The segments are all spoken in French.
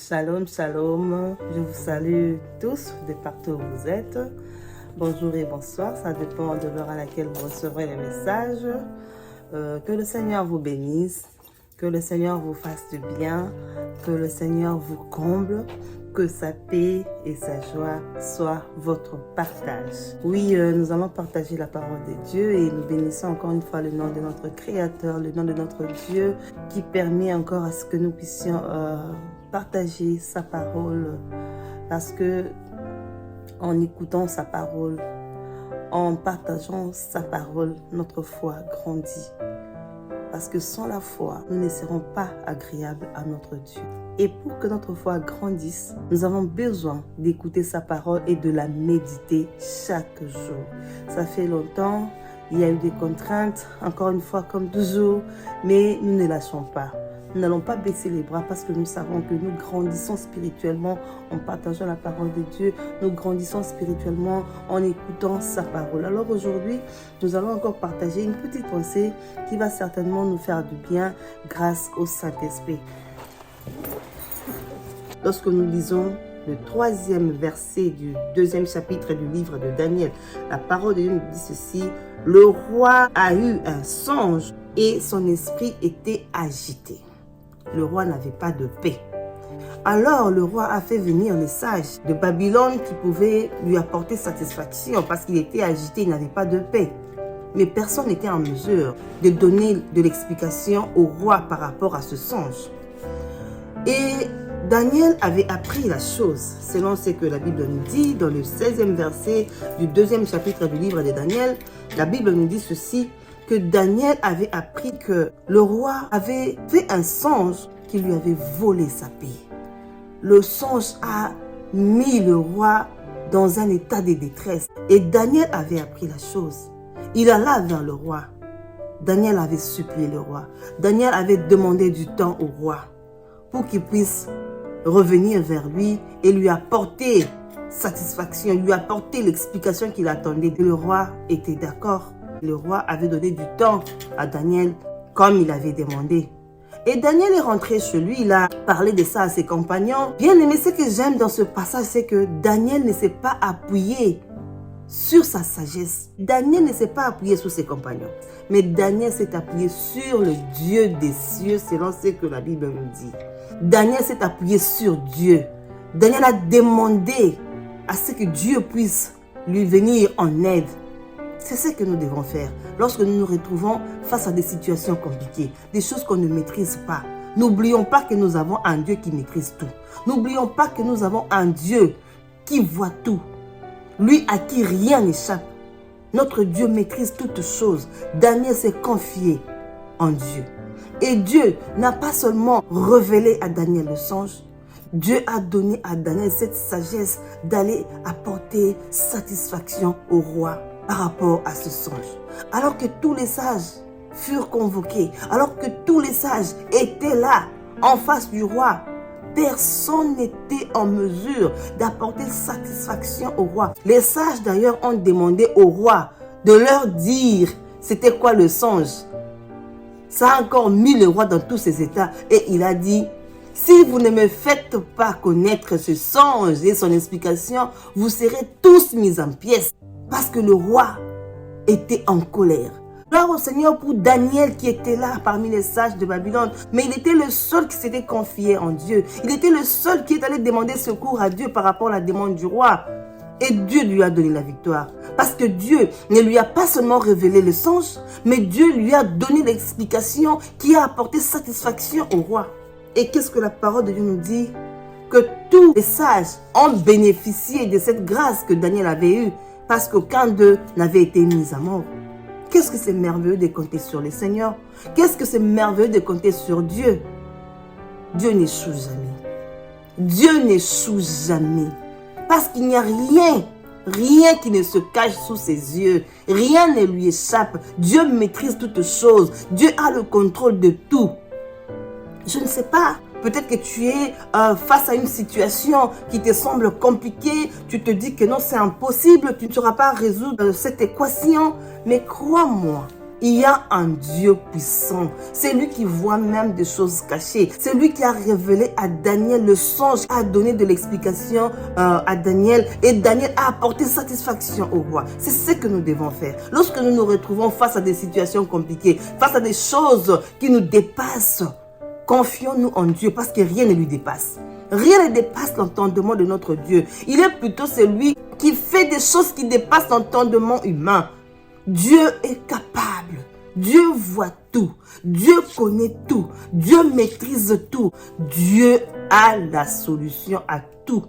Shalom, shalom. Je vous salue tous de partout où vous êtes. Bonjour et bonsoir, ça dépend de l'heure à laquelle vous recevrez les messages. Que le Seigneur vous bénisse, que le Seigneur vous fasse du bien, que le Seigneur vous comble, que sa paix et sa joie soient votre partage. Oui, nous allons partager la parole de Dieu et nous bénissons encore une fois le nom de notre Créateur, le nom de notre Dieu qui permet encore à ce que nous puissions partager sa parole, parce que en écoutant sa parole, en partageant sa parole, notre foi grandit. Parce que sans la foi, nous ne serons pas agréables à notre Dieu. Et pour que notre foi grandisse, nous avons besoin d'écouter sa parole et de la méditer chaque jour. Ça fait longtemps, il y a eu des contraintes, encore une fois comme toujours, mais nous ne lâchons pas. Nous n'allons pas baisser les bras parce que nous savons que nous grandissons spirituellement en partageant la parole de Dieu. Nous grandissons spirituellement en écoutant sa parole. Alors aujourd'hui, nous allons encore partager une petite pensée qui va certainement nous faire du bien grâce au Saint-Esprit. Lorsque nous lisons le 3e verset du 2e chapitre du livre de Daniel, la parole de Dieu nous dit ceci: le roi a eu un songe et son esprit était agité. Le roi n'avait pas de paix. Alors le roi a fait venir les sages de Babylone qui pouvaient lui apporter satisfaction parce qu'il était agité, il n'avait pas de paix. Mais personne n'était en mesure de donner de l'explication au roi par rapport à ce songe. Et Daniel avait appris la chose, selon ce que la Bible nous dit dans le 16e verset du 2e chapitre du livre de Daniel. La Bible nous dit ceci: que Daniel avait appris que le roi avait fait un songe qui lui avait volé sa paix. Le songe a mis le roi dans un état de détresse. Et Daniel avait appris la chose. Il alla vers le roi. Daniel avait supplié le roi. Daniel avait demandé du temps au roi pour qu'il puisse revenir vers lui et lui apporter satisfaction, lui apporter l'explication qu'il attendait. Le roi était d'accord. Le roi avait donné du temps à Daniel comme il avait demandé. Et Daniel est rentré chez lui, il a parlé de ça à ses compagnons. Bien aimé, ce que j'aime dans ce passage, c'est que Daniel ne s'est pas appuyé sur sa sagesse. Daniel ne s'est pas appuyé sur ses compagnons. Mais Daniel s'est appuyé sur le Dieu des cieux, selon ce que la Bible nous dit. Daniel s'est appuyé sur Dieu. Daniel a demandé à ce que Dieu puisse lui venir en aide. C'est ce que nous devons faire lorsque nous nous retrouvons face à des situations compliquées, des choses qu'on ne maîtrise pas. N'oublions pas que nous avons un Dieu qui maîtrise tout. N'oublions pas que nous avons un Dieu qui voit tout. Lui à qui rien n'échappe. Notre Dieu maîtrise toutes choses. Daniel s'est confié en Dieu. Et Dieu n'a pas seulement révélé à Daniel le songe. Dieu a donné à Daniel cette sagesse d'aller apporter satisfaction au roi par rapport à ce songe. Alors que tous les sages furent convoqués, alors que tous les sages étaient là, en face du roi, personne n'était en mesure d'apporter satisfaction au roi. Les sages d'ailleurs ont demandé au roi de leur dire c'était quoi le songe. Ça a encore mis le roi dans tous ses états et il a dit: si vous ne me faites pas connaître ce songe et son explication, vous serez tous mis en pièces. Parce que le roi était en colère. Gloire au Seigneur pour Daniel qui était là parmi les sages de Babylone. Mais il était le seul qui s'était confié en Dieu. Il était le seul qui est allé demander secours à Dieu par rapport à la demande du roi. Et Dieu lui a donné la victoire. Parce que Dieu ne lui a pas seulement révélé le songe, mais Dieu lui a donné l'explication qui a apporté satisfaction au roi. Et qu'est-ce que la parole de Dieu nous dit? Que tous les sages ont bénéficié de cette grâce que Daniel avait eue. Parce qu'aucun d'eux n'avait été mis à mort. Qu'est-ce que c'est merveilleux de compter sur le Seigneur? Qu'est-ce que c'est merveilleux de compter sur Dieu? Dieu n'échoue jamais. Dieu n'échoue jamais. Parce qu'il n'y a rien qui ne se cache sous ses yeux. Rien ne lui échappe. Dieu maîtrise toutes choses. Dieu a le contrôle de tout. Je ne sais pas. Peut-être que tu es face à une situation qui te semble compliquée. Tu te dis que non, c'est impossible. Tu ne sauras pas résoudre cette équation. Mais crois-moi, Il y a un Dieu puissant. C'est lui qui voit même des choses cachées. C'est lui qui a révélé à Daniel le songe, a donné de l'explication à Daniel. Et Daniel a apporté satisfaction au roi. C'est ce que nous devons faire. Lorsque nous nous retrouvons face à des situations compliquées, face à des choses qui nous dépassent, confions-nous en Dieu parce que rien ne lui dépasse. Rien ne dépasse l'entendement de notre Dieu. Il est plutôt celui qui fait des choses qui dépassent l'entendement humain. Dieu est capable. Dieu voit tout. Dieu connaît tout. Dieu maîtrise tout. Dieu a la solution à tout.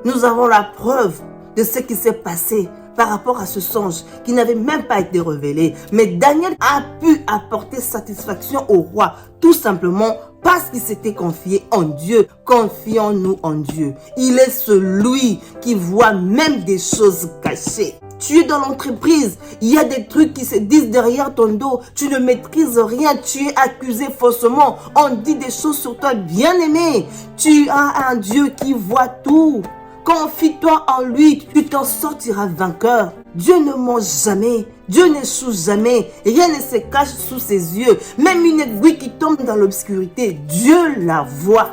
Nous avons la preuve de ce qui s'est passé par rapport à ce songe qui n'avait même pas été révélé. Mais Daniel a pu apporter satisfaction au roi, tout simplement parce qu'il s'était confié en Dieu. Confions-nous en Dieu. Il est celui qui voit même des choses cachées. Tu es dans l'entreprise, il y a des trucs qui se disent derrière ton dos, tu ne maîtrises rien, tu es accusé faussement, on dit des choses sur toi, bien-aimé. Tu as un Dieu qui voit tout. Confie-toi en lui, tu t'en sortiras vainqueur. Dieu ne ment jamais, Dieu n'échoue jamais, rien ne se cache sous ses yeux. Même une aiguille qui tombe dans l'obscurité, Dieu la voit.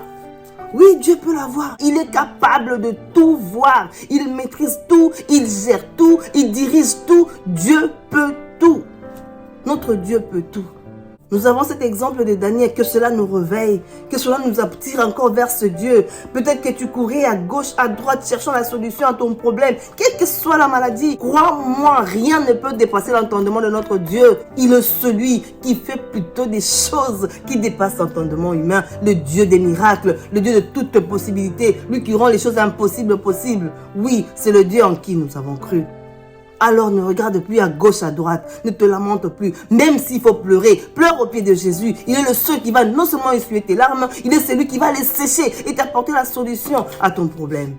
Oui, Dieu peut la voir. Il est capable de tout voir. Il maîtrise tout, il gère tout, il dirige tout. Dieu peut tout. Notre Dieu peut tout. Nous avons cet exemple de Daniel, que cela nous réveille, que cela nous attire encore vers ce Dieu. Peut-être que tu courais à gauche, à droite, cherchant la solution à ton problème. Quelle que soit la maladie, crois-moi, rien ne peut dépasser l'entendement de notre Dieu. Il est celui qui fait plutôt des choses qui dépassent l'entendement humain. Le Dieu des miracles, le Dieu de toutes possibilités, lui qui rend les choses impossibles possibles. Oui, c'est le Dieu en qui nous avons cru. Alors ne regarde plus à gauche, à droite. Ne te lamente plus. Même s'il faut pleurer, pleure au pied de Jésus. Il est le seul qui va non seulement essuyer tes larmes, il est celui qui va les sécher et t'apporter la solution à ton problème.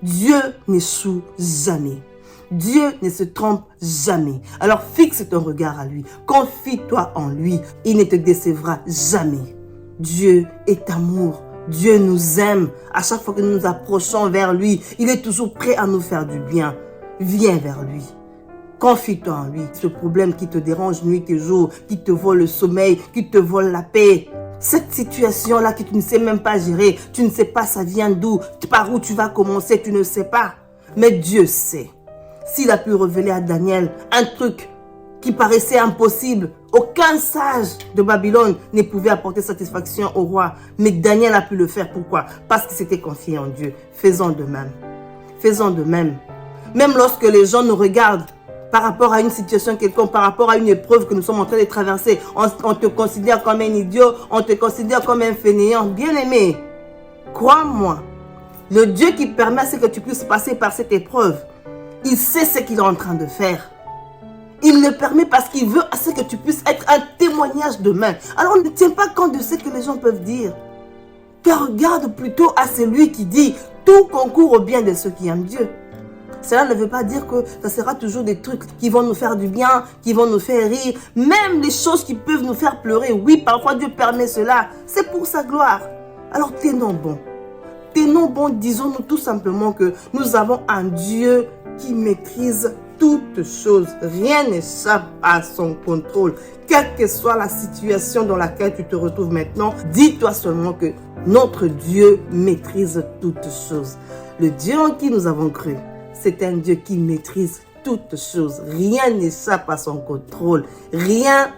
Dieu n'échoue jamais. Dieu ne se trompe jamais. Alors fixe ton regard à lui. Confie-toi en lui. Il ne te décevra jamais. Dieu est amour. Dieu nous aime. À chaque fois que nous nous approchons vers lui, il est toujours prêt à nous faire du bien. Viens vers lui. Confie-toi en lui. Ce problème qui te dérange nuit et jour, qui te vole le sommeil, qui te vole la paix. Cette situation-là que tu ne sais même pas gérer, tu ne sais pas ça vient d'où, par où tu vas commencer, tu ne sais pas. Mais Dieu sait. S'il a pu révéler à Daniel un truc qui paraissait impossible, aucun sage de Babylone ne pouvait apporter satisfaction au roi. Mais Daniel a pu le faire. Pourquoi? Parce qu'il s'était confié en Dieu. Faisons de même. Faisons de même. Même lorsque les gens nous regardent par rapport à une situation quelconque, par rapport à une épreuve que nous sommes en train de traverser, on te considère comme un idiot, on te considère comme un fainéant. Bien-aimé, crois-moi, le Dieu qui permet à ce que tu puisses passer par cette épreuve, il sait ce qu'il est en train de faire. Il le permet parce qu'il veut à ce que tu puisses être un témoignage demain. Alors ne tiens pas compte de ce que les gens peuvent dire. Car regarde plutôt à celui qui dit « Tout concourt au bien de ceux qui aiment Dieu ». Cela ne veut pas dire que ça sera toujours des trucs qui vont nous faire du bien, qui vont nous faire rire. Même les choses qui peuvent nous faire pleurer. Oui, parfois Dieu permet cela. C'est pour sa gloire. Alors tenons bon. Tenons bon, disons-nous tout simplement que nous avons un Dieu qui maîtrise toutes choses. Rien n'échappe à son contrôle. Quelle que soit la situation dans laquelle tu te retrouves maintenant, dis-toi seulement que notre Dieu maîtrise toutes choses. Le Dieu en qui nous avons cru, c'est un Dieu qui maîtrise toutes choses. Rien n'échappe à son contrôle. Rien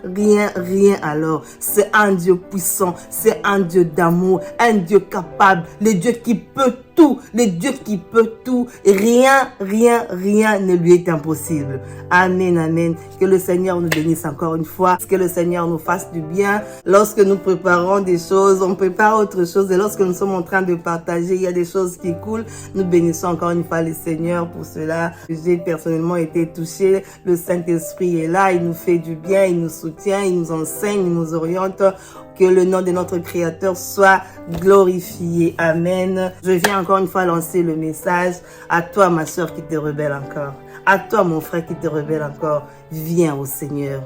alors. C'est un Dieu puissant. C'est un Dieu d'amour. Un Dieu capable. Le Dieu qui peut tout. Le Dieu qui peut tout. Rien ne lui est impossible. Amen, amen. Que le Seigneur nous bénisse encore une fois. Que le Seigneur nous fasse du bien. Lorsque nous préparons des choses, on prépare autre chose. Et lorsque nous sommes en train de partager, il y a des choses qui coulent. Nous bénissons encore une fois le Seigneur pour cela. J'ai personnellement été touché. Le Saint-Esprit est là. Il nous fait du bien. Il nous soutient. Il nous enseigne. Il nous oriente. Que le nom de notre Créateur soit glorifié. Amen. Je viens encore une fois lancer le message à toi, ma soeur, qui te rebelle encore. À toi, mon frère, qui te rebelle encore. Viens au Seigneur.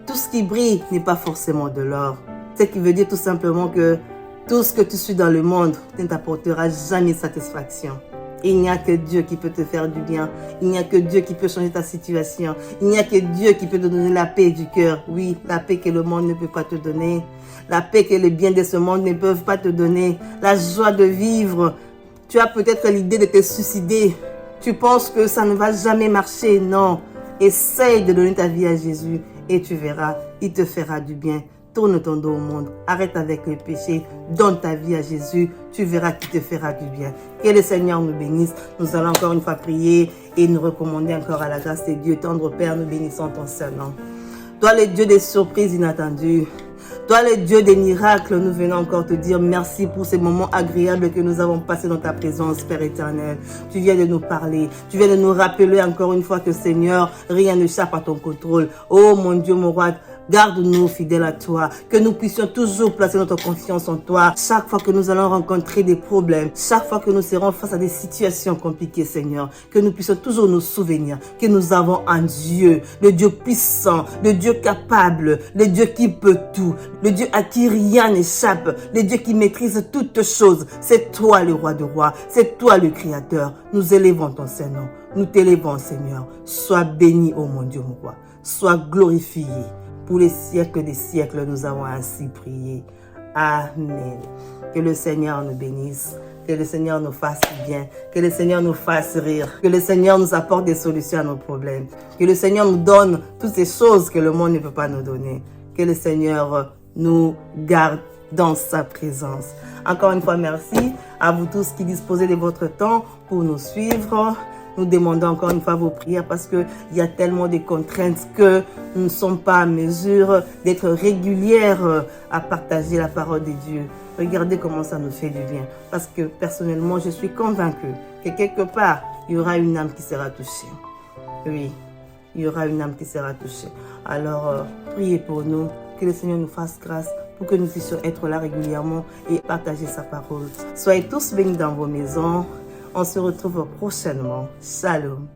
Tout ce qui brille n'est pas forcément de l'or. Ce qui veut dire tout simplement que tout ce que tu suis dans le monde ne t'apportera jamais satisfaction. Il n'y a que Dieu qui peut te faire du bien. Il n'y a que Dieu qui peut changer ta situation. Il n'y a que Dieu qui peut te donner la paix du cœur. Oui, la paix que le monde ne peut pas te donner. La paix que les biens de ce monde ne peuvent pas te donner. La joie de vivre. Tu as peut-être l'idée de te suicider. Tu penses que ça ne va jamais marcher. Non. Essaye de donner ta vie à Jésus et tu verras, il te fera du bien. Tourne ton dos au monde, arrête avec le péché, donne ta vie à Jésus, tu verras qu'il te fera du bien. Que le Seigneur nous bénisse. Nous allons encore une fois prier et nous recommander encore à la grâce de Dieu. Tendre Père, nous bénissons ton Saint-Nom. Toi, le Dieu des surprises inattendues, toi, le Dieu des miracles, nous venons encore te dire merci pour ces moments agréables que nous avons passés dans ta présence, Père éternel. Tu viens de nous parler, tu viens de nous rappeler encore une fois que, Seigneur, rien n'échappe à ton contrôle. Oh mon Dieu, mon roi, garde-nous fidèles à toi, que nous puissions toujours placer notre confiance en toi. Chaque fois que nous allons rencontrer des problèmes, chaque fois que nous serons face à des situations compliquées, Seigneur, que nous puissions toujours nous souvenir que nous avons un Dieu, le Dieu puissant, le Dieu capable, le Dieu qui peut tout, le Dieu à qui rien n'échappe, le Dieu qui maîtrise toutes choses. C'est toi le roi de rois, c'est toi le créateur. Nous élevons ton Saint-Nom, nous t'élevons, Seigneur. Sois béni, ô mon Dieu, mon roi, sois glorifié. Pour les siècles des siècles, nous avons ainsi prié. Amen. Que le Seigneur nous bénisse. Que le Seigneur nous fasse bien. Que le Seigneur nous fasse rire. Que le Seigneur nous apporte des solutions à nos problèmes. Que le Seigneur nous donne toutes ces choses que le monde ne peut pas nous donner. Que le Seigneur nous garde dans sa présence. Encore une fois, merci à vous tous qui disposez de votre temps pour nous suivre. Nous demandons encore une fois vos prières parce qu'il y a tellement de contraintes que nous ne sommes pas en mesure d'être régulières à partager la parole de Dieu. Regardez comment ça nous fait du bien. Parce que personnellement, je suis convaincue que quelque part, il y aura une âme qui sera touchée. Oui, il y aura une âme qui sera touchée. Alors, priez pour nous, que le Seigneur nous fasse grâce pour que nous puissions être là régulièrement et partager sa parole. Soyez tous bénis dans vos maisons. On se retrouve prochainement. Shalom.